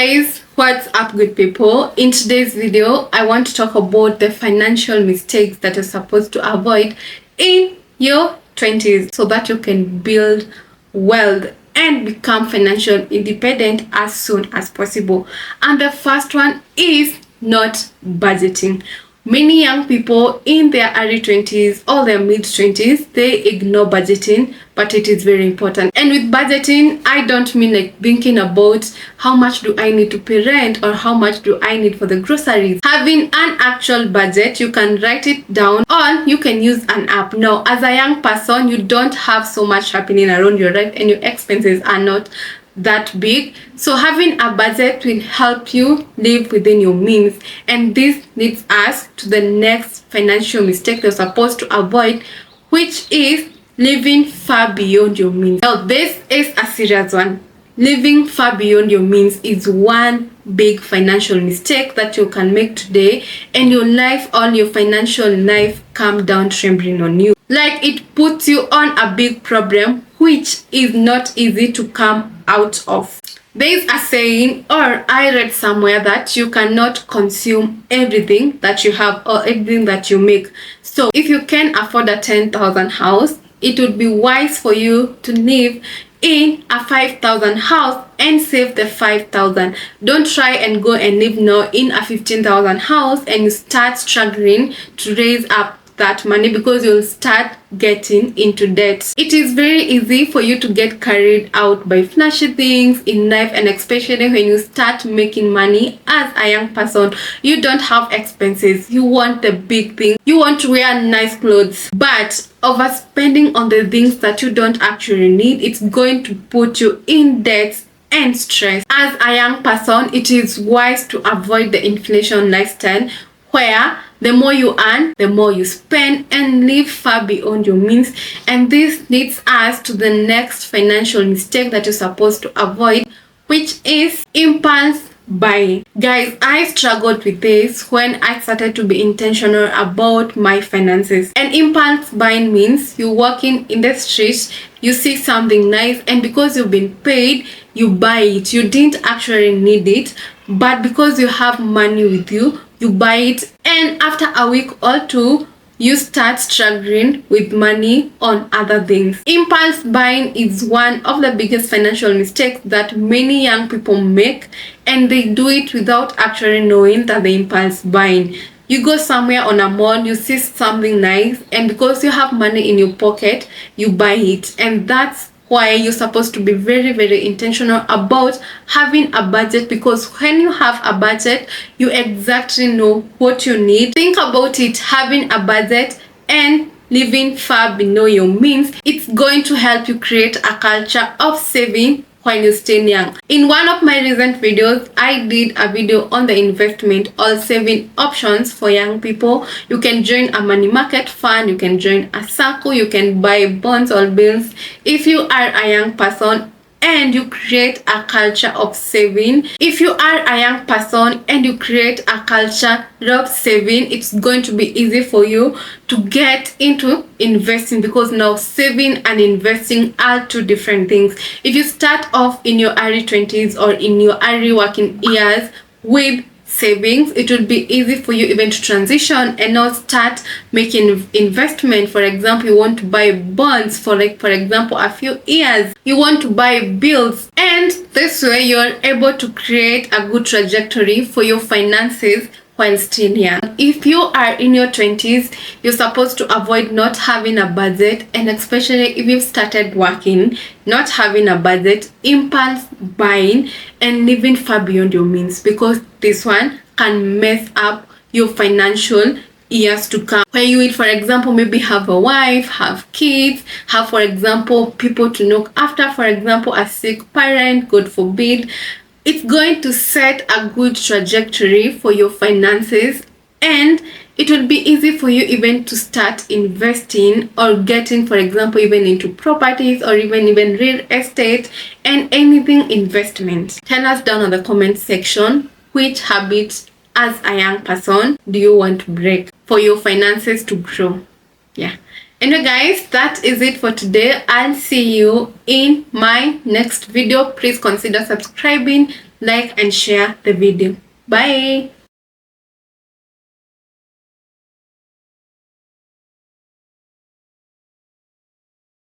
Guys, what's up good people? In today's video I want to talk about the financial mistakes that you're supposed to avoid in your 20s so that you can build wealth and become financially independent as soon as possible. And the first one is not budgeting. Many young people in their early 20s or their mid 20s, they ignore budgeting, but it is very important. And with budgeting, I don't mean like thinking about how much do I need to pay rent or how much do I need for the groceries. Having an actual budget, you can write it down or you can use an app. Now, as a young person, you don't have so much happening around your life and your expenses are not that big, so having a budget will help you live within your means. And this leads us to the next financial mistake you're supposed to avoid, which is living far beyond your means. Now this is a serious one. Living far beyond your means is one big financial mistake that you can make today, and your life, all your financial life, come down trembling on you. Like it puts you on a big problem which is not easy to come out of. There is a saying, or I read somewhere, that you cannot consume everything that you have or everything that you make. So if you can afford a 10,000 house, it would be wise for you to live in a 5,000 house and save the 5,000. Don't try and go and live now in a 15,000 house and you start struggling to raise up that money because you'll start getting into debt. It is very easy for you to get carried out by flashy things in life, and especially when you start making money as a young person. You don't have expenses, you want the big thing, you want to wear nice clothes, but overspending on the things that you don't actually need, it's going to put you in debt and stress. As a young person, it is wise to avoid the inflation lifestyle where the more you earn, the more you spend and live far beyond your means. And this leads us to the next financial mistake that you're supposed to avoid, which is impulse buying. Guys, I struggled with this when I started to be intentional about my finances. And impulse buying means you walking in the streets, you see something nice, and because you've been paid, you buy it. You didn't actually need it, but because you have money with you, you buy it, and after a week or two, you start struggling with money on other things. Impulse buying is one of the biggest financial mistakes that many young people make, and they do it without actually knowing that the impulse buying. You go somewhere on a mall, you see something nice, and because you have money in your pocket, you buy it. And that's why you're supposed to be very, very intentional about having a budget, because when you have a budget, you exactly know what you need. Think about it, having a budget and living far below your means, it's going to help you create a culture of saving when you're still young. In one of my recent videos, I did a video on the investment or saving options for young people. You can join a money market fund, you can join a circle, you can buy bonds or bills. If you are a young person and you create a culture of saving, if you are a young person and you create a culture of saving, it's going to be easy for you to get into investing, because now saving and investing are two different things. If you start off in your early 20s or in your early working years with savings, it will be easy for you even to transition and now start making investment. For example, you want to buy bonds for example a few years, you want to buy bills, and this way you're able to create a good trajectory for your finances while still young. If you are in your 20s, you're supposed to avoid not having a budget, and especially if you've started working, not having a budget, impulse buying, and living far beyond your means, because this one can mess up your financial years to come, where you will, for example, maybe have a wife, have kids, have, for example, people to look after, for example, a sick parent, God forbid. It's going to set a good trajectory for your finances, and it will be easy for you even to start investing or getting, for example, even into properties or even real estate and anything investment. Tell us down in the comment section which habits as a young person do you want to break for your finances to grow. Yeah. Anyway guys, that is it for today. I'll see you in my next video. Please consider subscribing, like and share the video. Bye.